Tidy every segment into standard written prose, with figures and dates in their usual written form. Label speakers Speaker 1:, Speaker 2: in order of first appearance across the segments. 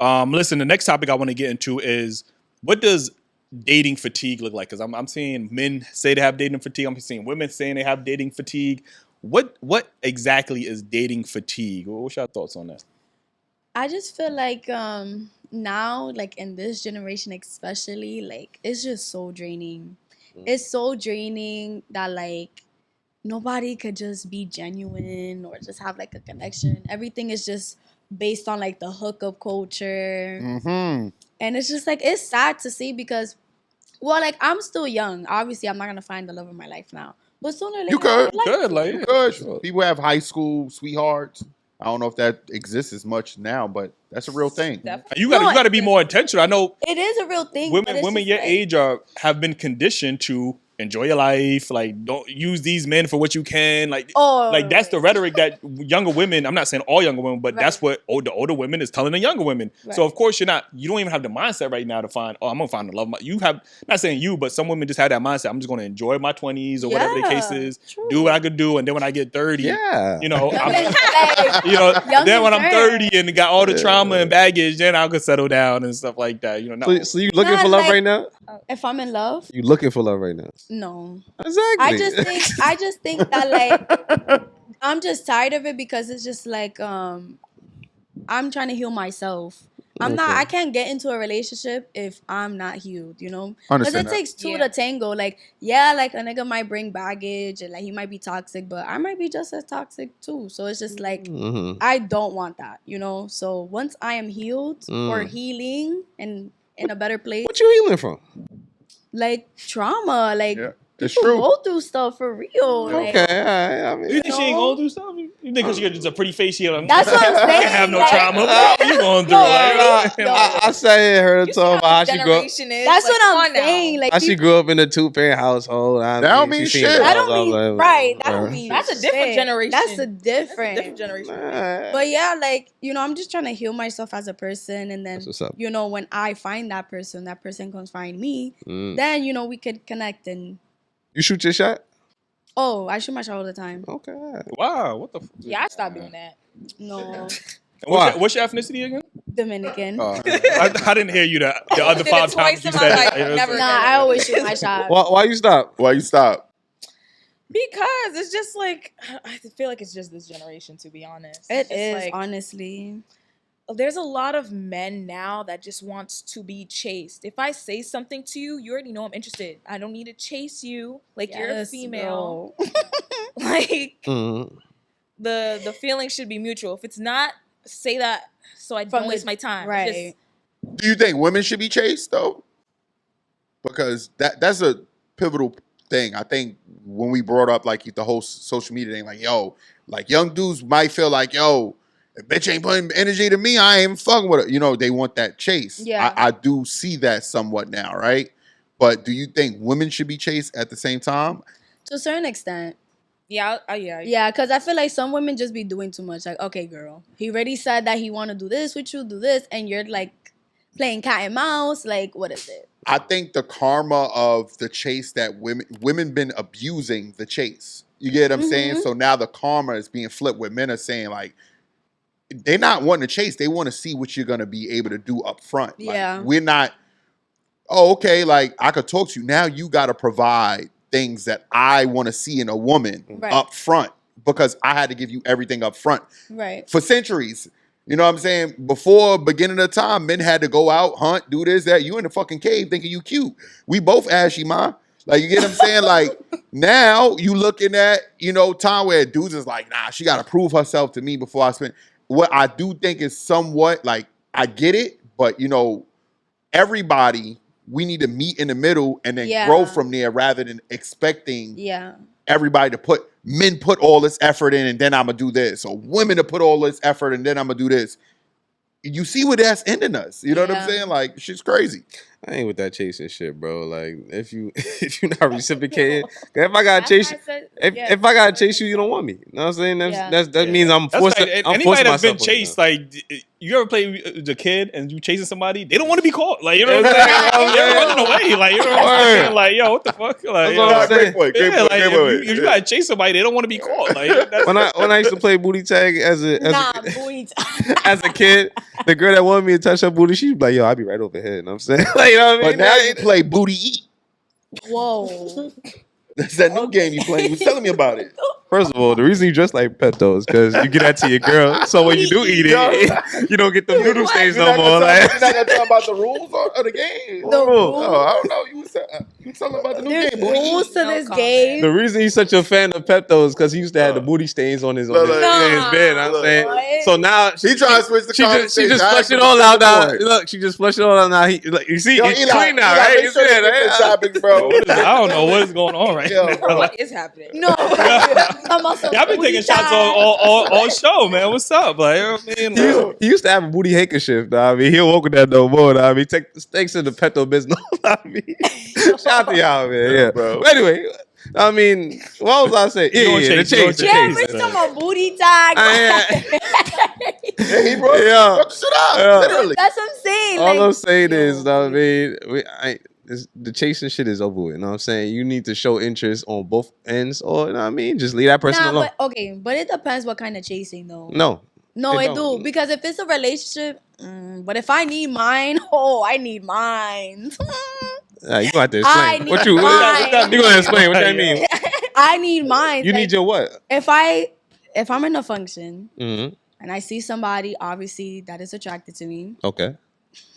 Speaker 1: Listen, the next topic I want to get into is what does dating fatigue look like? Because I'm seeing men say they have dating fatigue. I'm seeing women saying they have dating fatigue. What exactly is dating fatigue? What's your thoughts on that?
Speaker 2: I just feel like now, like in this generation especially, like it's just so draining. It's so draining that like nobody could just be genuine or just have like a connection. Everything is just based on like the hookup culture. And it's just like it's sad to see because well, like I'm still young. Obviously, I'm not gonna find the love of my life now. But sooner or later,
Speaker 3: You could.
Speaker 1: Like,
Speaker 3: Good. People have high school sweethearts. I don't know if that exists as much now, but that's a real thing.
Speaker 1: You got to be more intentional. I know
Speaker 2: it is a real thing.
Speaker 1: women your age have been conditioned to enjoy your life. Like, don't use these men for what you can. Like that's the rhetoric that younger women. I'm not saying all younger women, but that's what the older women is telling the younger women. Right. So of course you don't even have the mindset right now to find. Oh, I'm gonna find the love. You have, not saying you, but some women just have that mindset. I'm just gonna enjoy my 20s or whatever the case is. True. Do what I could do, and then when I get 30, you know, then when I'm 30 and got all the trauma and baggage, then I could settle down and stuff like that. You know.
Speaker 4: So you looking for love right now?
Speaker 2: If I'm in love,
Speaker 4: you looking for love right now?
Speaker 2: No.
Speaker 4: Exactly.
Speaker 2: I just think that like I'm just tired of it because it's just like I'm trying to heal myself. I can't get into a relationship if I'm not healed, you know? Because it takes two to tango. Like, like a nigga might bring baggage and like he might be toxic, but I might be just as toxic too. So it's just like I don't want that, you know? So once I am healed or healing and in a better place.
Speaker 4: What you healing from?
Speaker 2: Like trauma, like
Speaker 3: it's
Speaker 2: people
Speaker 3: true.
Speaker 2: go through stuff for real.
Speaker 4: Okay,
Speaker 2: like,
Speaker 4: I mean,
Speaker 1: you think she ain't going through stuff? You think because she got just a pretty face here? Like,
Speaker 2: that's what I'm saying.
Speaker 1: Can't have no trauma. What you going through?
Speaker 4: I say her talk about how she grew up.
Speaker 2: That's like, what I'm saying. Like
Speaker 4: how she grew up in a 2-parent household.
Speaker 3: That don't mean shit.
Speaker 2: That don't mean right. That don't mean
Speaker 5: that's a different generation.
Speaker 2: That's a different
Speaker 5: generation.
Speaker 2: But yeah, like you know, I'm just trying to heal myself as a person, and then you know, when I find that person comes find me. Then you know we could connect and.
Speaker 4: You shoot your shot?
Speaker 2: Oh, I shoot my shot all the time.
Speaker 4: Okay.
Speaker 1: Wow, what the?
Speaker 5: Yeah, I stopped doing that.
Speaker 2: No.
Speaker 1: What's your ethnicity again?
Speaker 2: Dominican.
Speaker 1: I didn't hear you the other 5 times you said it.
Speaker 2: I always shoot my shot.
Speaker 4: Why you stop?
Speaker 3: Because
Speaker 5: it's just like I feel like it's just this generation, to be honest.
Speaker 2: It is
Speaker 5: like,
Speaker 2: honestly.
Speaker 5: There's a lot of men now that just wants to be chased. If I say something to you, you already know I'm interested. I don't need to chase you like you're a female. Like the feeling should be mutual. If it's not, say that so I don't waste my time.
Speaker 2: Right.
Speaker 3: Do you think women should be chased though? Because that's a pivotal thing. I think when we brought up like the whole social media thing, like yo, like young dudes might feel like yo. If bitch ain't putting energy to me, I ain't fucking with her. You know, they want that chase.
Speaker 2: Yeah.
Speaker 3: I do see that somewhat now, right? But do you think women should be chased at the same time?
Speaker 2: To a certain extent.
Speaker 5: Yeah.
Speaker 2: Yeah, because I feel like some women just be doing too much. Like, okay, girl, he already said that he want to do this with you, do this, and you're like playing cat and mouse. Like, what is it?
Speaker 3: I think the karma of the chase that women been abusing the chase. You get what I'm saying? So now the karma is being flipped where men are saying like, they're not wanting to chase. They want to see what you're going to be able to do up front. Like, we're not, okay, like, I could talk to you. Now you got to provide things that I want to see in a woman up front because I had to give you everything up front.
Speaker 2: Right.
Speaker 3: For centuries. You know what I'm saying? Before beginning of time, men had to go out, hunt, do this, that. You in the fucking cave thinking you cute. We both ashy, ma. Like, you get what I'm saying? Like, now you looking at, you know, time where dudes is like, nah, she got to prove herself to me before I spend. What I do think is somewhat like, I get it, but you know, everybody, we need to meet in the middle and then grow from there rather than expecting everybody to men put all this effort in and then I'm going to do this. Or women to put all this effort and then I'm going to do this. You see where that's ending us. You know what I'm saying? Like, shit's crazy.
Speaker 4: I ain't with that chasing shit, bro. Like if you're not reciprocating, if I gotta chase you, if I gotta chase you, you don't want me. You know what I'm saying? That means I'm forced.
Speaker 1: Anybody that's been chased, like you ever play the kid and you chasing somebody, they don't want to be caught. Like you know what I'm saying? They're running away. Like you know what I'm saying? Like yo, what the fuck? Like if you gotta chase somebody, they don't want to be caught. Like
Speaker 4: when I used to play booty tag as a kid, the girl that wanted me to touch her booty, she'd be like, "Yo, I'll be right over here." You know what I'm saying? Like, you know what I mean?
Speaker 3: But now you play booty eat.
Speaker 2: Whoa.
Speaker 3: That's that new game you playing. You was telling me about it.
Speaker 4: First of all, the reason you dress like Petto is because you get that to your girl. So when you do eat it, you don't get the noodle stains no more. Like,
Speaker 3: you're not gonna talk about the rules of the game.
Speaker 2: The rules?
Speaker 3: Oh, I don't know. You talking about the new game?
Speaker 2: Rules to this game.
Speaker 4: The reason he's such a fan of Pepto is because he used to have the booty stains on his bed. I'm saying.
Speaker 2: What?
Speaker 4: So now
Speaker 3: she trying to switch the conversation.
Speaker 4: She just flushed it all out now. Look, she just flushed it all out now. You see, it's clean now, right? You see it,
Speaker 3: topics, bro.
Speaker 1: I don't know what is going on right now.
Speaker 5: What is happening?
Speaker 2: No.
Speaker 1: Y'all been taking shots all show, man. What's up? Like, you know what I mean?
Speaker 4: He used to have a booty handkerchief. I mean, he don't walk with that no more. I mean, thanks to the Petto business. I mean, shout out to y'all, man. Yeah, bro. But anyway, I mean, what was I saying? The chase.
Speaker 2: Yeah, we're talking about booty tag.
Speaker 3: He brought shit up. Literally.
Speaker 2: That's what I'm saying.
Speaker 4: All I'm saying is, I mean, the chasing shit is over with. You know what I'm saying? You need to show interest on both ends, or you know what I mean? Just leave that person alone.
Speaker 2: But it depends what kind of chasing, though.
Speaker 4: No,
Speaker 2: it do. Because if it's a relationship, but if I need mine, I need mine.
Speaker 4: You gonna have to explain. You gonna explain what that mean?
Speaker 2: I need mine.
Speaker 4: You need your what?
Speaker 2: If I'm in a function and I see somebody obviously that is attracted to me,
Speaker 4: okay,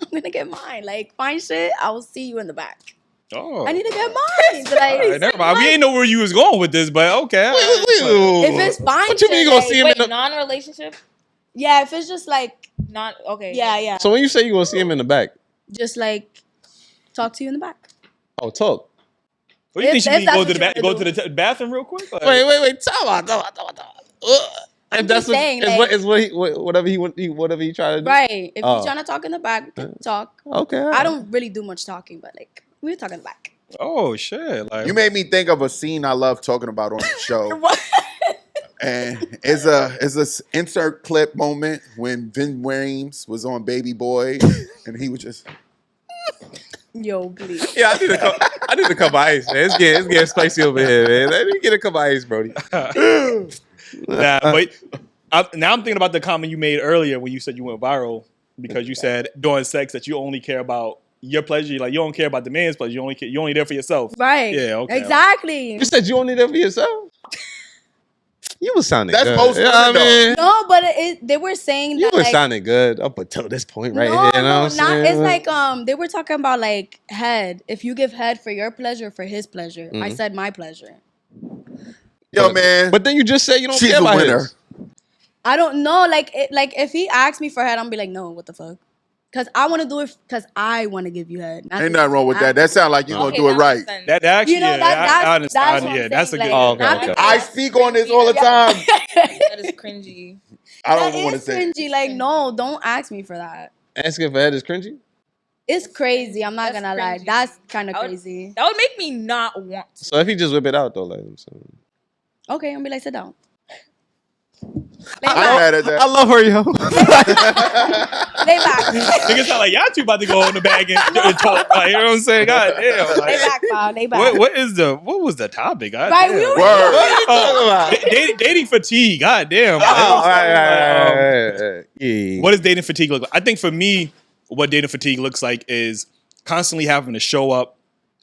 Speaker 2: I'm gonna get mine. Like, fine shit, I will see you in the back.
Speaker 1: Oh,
Speaker 2: I need to get mine. Like,
Speaker 1: never mind. We ain't know where you was going with this, but okay.
Speaker 2: If it's fine,
Speaker 4: what you mean you gonna see him in the
Speaker 5: non-relationship?
Speaker 2: Yeah, if it's just like
Speaker 5: not okay.
Speaker 2: Yeah.
Speaker 4: So when you say you gonna see him in the back,
Speaker 2: just like talk to you in the back.
Speaker 4: Oh, talk.
Speaker 1: What do you think she mean? Go to the bathroom real quick? Like,
Speaker 4: wait. Talk. If that's whatever he tried to do.
Speaker 2: Right. If you're trying to talk in the back, we can talk.
Speaker 4: Okay.
Speaker 2: I don't really do much talking, but like we're talking in the back.
Speaker 1: Oh shit! Like,
Speaker 3: you made me think of a scene I love talking about on the show. And it's a insert clip moment when Vin Williams was on Baby Boy, and he was just.
Speaker 2: Yo, please.
Speaker 4: Yeah, I need a cup of ice, man. It's getting spicy over here, man. Let me get a cup of ice, Brody.
Speaker 1: Nah, but now I'm thinking about the comment you made earlier when you said you went viral because you said during sex that you only care about your pleasure. Like, you don't care about the man's pleasure. You only there for yourself.
Speaker 2: Right.
Speaker 1: Yeah. Okay.
Speaker 2: Exactly.
Speaker 4: You said you only there for yourself. You was sounding good.
Speaker 3: That's most women, though.
Speaker 2: No, but they were saying that
Speaker 4: you were sounding good up until this point right here. You know what I'm saying?
Speaker 2: It's like they were talking about like head. If you give head for your pleasure, for his pleasure. I said my pleasure.
Speaker 3: Yo, man.
Speaker 4: But then you just said you don't care about his.
Speaker 2: I don't know. Like if he asks me for head, I'm be like, no, what the fuck? Because I want to do it because I want to give you head.
Speaker 3: Ain't nothing wrong with that. That sounds like you're going to do it right.
Speaker 1: That actually, I understand.
Speaker 2: That's
Speaker 1: a good
Speaker 4: okay.
Speaker 3: I speak on this all the time.
Speaker 5: That is cringy.
Speaker 3: I don't want to say
Speaker 2: cringy. Like, no, don't ask me for that.
Speaker 4: Asking for head is cringy?
Speaker 2: It's crazy. I'm not going to lie. That's kind of crazy.
Speaker 5: That would make me not want to.
Speaker 4: So if he just whip it out, though, like I'm saying.
Speaker 2: Okay, I'm going to be like, sit down.
Speaker 4: I love her, yo.
Speaker 2: Lay back.
Speaker 1: Niggas sound like y'all two about to go in the bag and talk. Like, you know what I'm saying? God damn. Like,
Speaker 2: lay back, pal. Lay back.
Speaker 1: What was the topic? God
Speaker 2: right,
Speaker 1: damn.
Speaker 2: what are you
Speaker 1: talking about? Dating fatigue. God damn. What does dating fatigue look like? I think for me, what dating fatigue looks like is constantly having to show up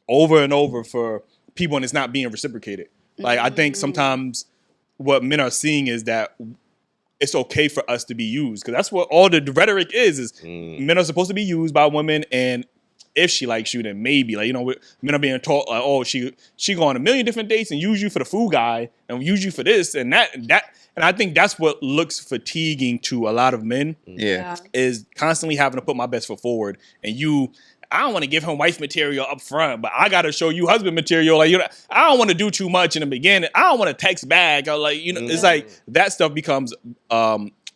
Speaker 1: over and over for people and it's not being reciprocated. Like, I think sometimes what men are seeing is that it's okay for us to be used, because that's what all the rhetoric is men are supposed to be used by women, and if she likes you, then maybe, like, you know, men are being taught like, oh, she go on a million different dates and use you for the food guy and use you for this and that, and I think that's what looks fatiguing to a lot of men.
Speaker 3: Yeah.
Speaker 1: Is constantly having to put my best foot forward, and I don't want to give him wife material up front, but I got to show you husband material. Like, you know, I don't want to do too much in the beginning. I don't want to text back. Or like, you know, it's like that stuff becomes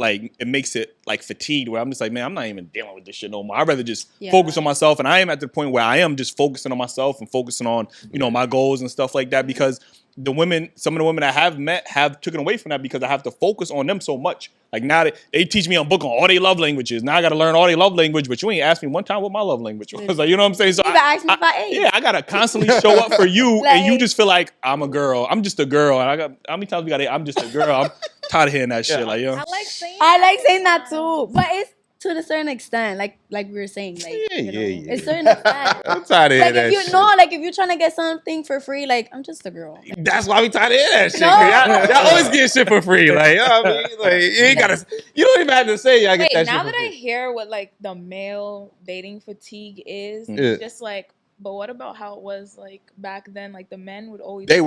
Speaker 1: like it makes it like fatigued where I'm just like, man, I'm not even dealing with this shit no more. I'd rather just focus on myself. And I am at the point where I am just focusing on myself and focusing on, you know, my goals and stuff like that, because some of the women I have met have taken away from that because I have to focus on them so much. Like now they teach me on book on all their love languages. Now I got to learn all their love language, but you ain't asked me one time what my love language was. Like, you know what I'm saying? So I got to constantly show up for you, and you just feel like I'm a girl. I'm just a girl. And how many times we got to, I'm just a girl. I'm tired of hearing that shit. Like, yo.
Speaker 2: I like saying that too, but it's to a certain extent, like we were saying, like it's certain extent.
Speaker 4: I'm tired of hearing that shit.
Speaker 2: Like if you're trying to get something for free, like I'm just a girl.
Speaker 4: That's why we tired of hearing that shit. Y'all always get shit for free, like, you know what I mean? Like you ain't gotta, you don't even have to say y'all get that shit.
Speaker 5: Now
Speaker 4: for
Speaker 5: that
Speaker 4: free.
Speaker 5: I hear what like the male dating fatigue is, it's just like. But what about how it was like back then? Like the men would always
Speaker 3: they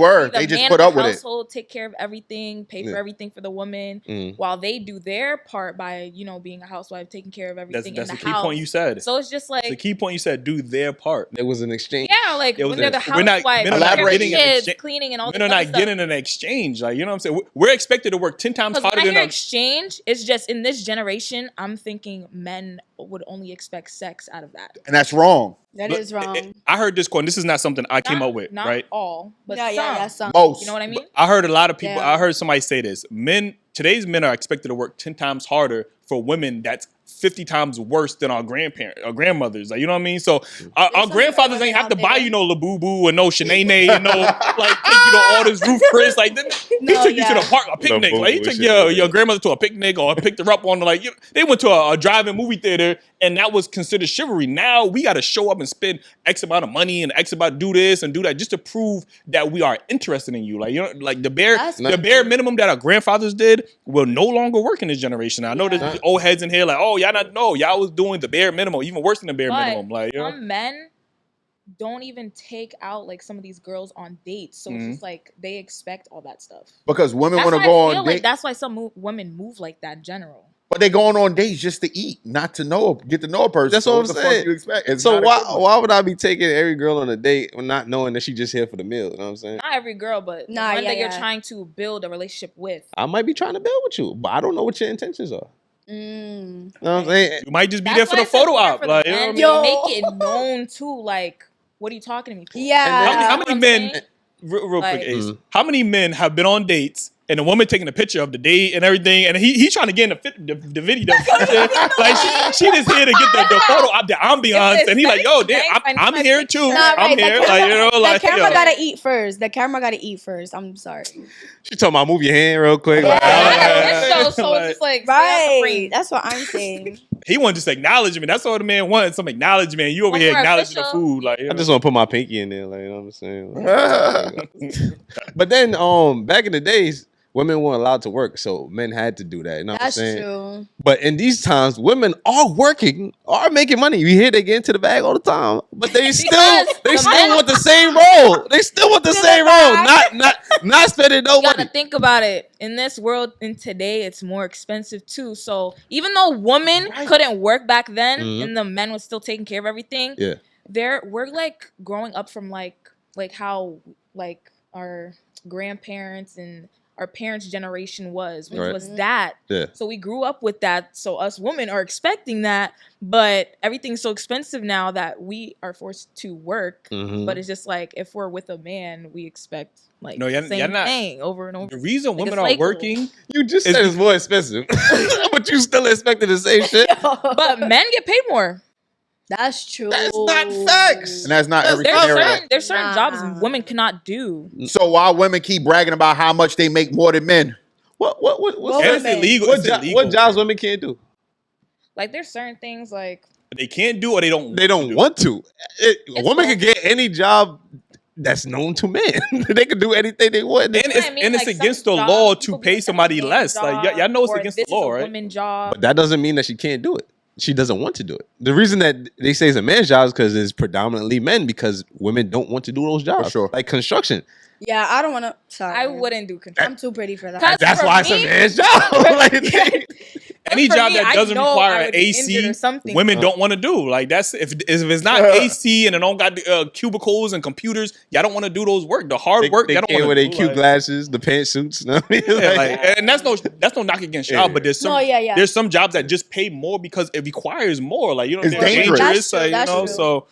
Speaker 3: just put up with it.
Speaker 5: Household, take care of everything, pay for everything for the woman, while they do their part by, you know, being a housewife, taking care of everything in the house. That's the key point you said.
Speaker 1: So it's just like the key point you said. Do their part.
Speaker 4: There was an exchange.
Speaker 5: Yeah, like when they're the housewife, kids, cleaning, and all that.
Speaker 1: Men are not getting an exchange. Like, you know what I'm saying? We're expected to work 10 times harder than
Speaker 5: exchange. It's just in this generation, I'm thinking men would only expect sex out of that,
Speaker 3: and that's wrong.
Speaker 2: That is wrong.
Speaker 1: I heard this quote. This is not something I came up with,
Speaker 5: not
Speaker 1: right?
Speaker 5: All, but some.
Speaker 3: Most.
Speaker 5: You know what I mean?
Speaker 1: I heard a lot of people. I heard somebody say this. Today's men are expected to work 10 times harder for women that's 50 times worse than our grandparents or grandmothers. Like, you know what I mean? So our grandfathers ain't have to buy you no Labubu or no Shanae and no like take you to all this Ruth Chris. Like he took you to the park, a picnic. Like he took your grandmother to a picnic or picked her up on they went to a drive-in movie theater and that was considered chivalry. Now we got to show up and spend X amount of money and X amount do this and do that just to prove that we are interested in you. Like, you know, like the bare minimum that our grandfathers did will no longer work in this generation. I know there's old heads in here like, oh, y'all was doing the bare minimum, even worse than the bare minimum. Like, you know?
Speaker 5: Some men don't even take out like some of these girls on dates, so it's just like they expect all that stuff
Speaker 3: because women want to go on dates.
Speaker 5: That's why some women move like that in general.
Speaker 3: But they going on dates just to eat, not to get to know a person.
Speaker 4: That's what I'm saying.
Speaker 3: Fuck you expect?
Speaker 4: So why would I be taking every girl on a date not knowing that she just here for the meal? You know what I'm saying?
Speaker 5: Not every girl, but one that you're trying to build a relationship with.
Speaker 4: I might be trying to build with you, but I don't know what your intentions are. You know what I'm saying?
Speaker 1: You might just be there for the photo op. Like,
Speaker 5: you know what I mean? Make it known too. Like, what are you talking to me for?
Speaker 2: Yeah.
Speaker 1: How many men? Real quick, Ace. How many men have been on dates and the woman taking a picture of the date and everything, and he trying to get in the video. Like she just here to get the photo op, the ambiance, and he like, yo, damn, I'm here too. I'm here, like, you know, like
Speaker 2: the camera gotta eat first. The camera gotta eat first. I'm sorry.
Speaker 4: She talking about move your hand real quick.
Speaker 5: Yeah. So it's just like
Speaker 2: right. That's what I'm saying.
Speaker 1: He wanted just acknowledgement. That's all the man wanted, some acknowledgement. You over here acknowledging the food. Like,
Speaker 4: I just want to put my pinky in there, like, you know what I'm saying? But then back in the days, women weren't allowed to work, so men had to do that. You know what I'm saying?
Speaker 2: That's true.
Speaker 4: But in these times, women are working, are making money. You hear they get into the bag all the time, but they still want the same role. They still want the same role, not spending no money.
Speaker 5: You gotta think about it. In this world, in today, it's more expensive too. So even though women couldn't work back then, and the men was still taking care of everything, we're like growing up from like how like our grandparents and our parents' generation was, which was that. Yeah. So we grew up with that. So us women are expecting that, but everything's so expensive now that we are forced to work. But it's just like if we're with a man, we expect like the same thing over and over.
Speaker 1: The reason women are working,
Speaker 4: you just said it's more expensive, but you still expecting the same shit.
Speaker 5: But men get paid more.
Speaker 2: That's true.
Speaker 4: That's not facts.
Speaker 3: And that's not every scenario.
Speaker 5: There's certain jobs women cannot do.
Speaker 3: So why women keep bragging about how much they make more than men?
Speaker 4: What's
Speaker 1: illegal?
Speaker 4: What jobs women can't do?
Speaker 5: Like there's certain things like
Speaker 1: they can't do or they don't
Speaker 4: want to. A woman can get any job that's known to men. They can do anything they want.
Speaker 1: And it's against the law to pay somebody less. Like y'all know it's against the law, right?
Speaker 5: Women's job.
Speaker 4: But that doesn't mean that she can't do it. She doesn't want to do it. The reason that they say it's a man's job is because it's predominantly men, because women don't want to do those jobs.
Speaker 3: For sure.
Speaker 4: Like construction.
Speaker 2: Yeah, I don't want to. Sorry,
Speaker 5: I wouldn't do construction.
Speaker 2: I'm too pretty for that.
Speaker 4: That's why it's a man's job.
Speaker 1: any job
Speaker 5: me,
Speaker 1: that doesn't require AC, women don't want to do. Like that's if it's not AC and it don't got cubicles and computers, y'all don't want to do those work. The hard work, y'all don't want to do.
Speaker 4: With their cute glasses, the pantsuits. No?
Speaker 1: And that's no knock against y'all, but there's some jobs that just pay more because it requires more. Like it's
Speaker 3: dangerous.
Speaker 1: Like, so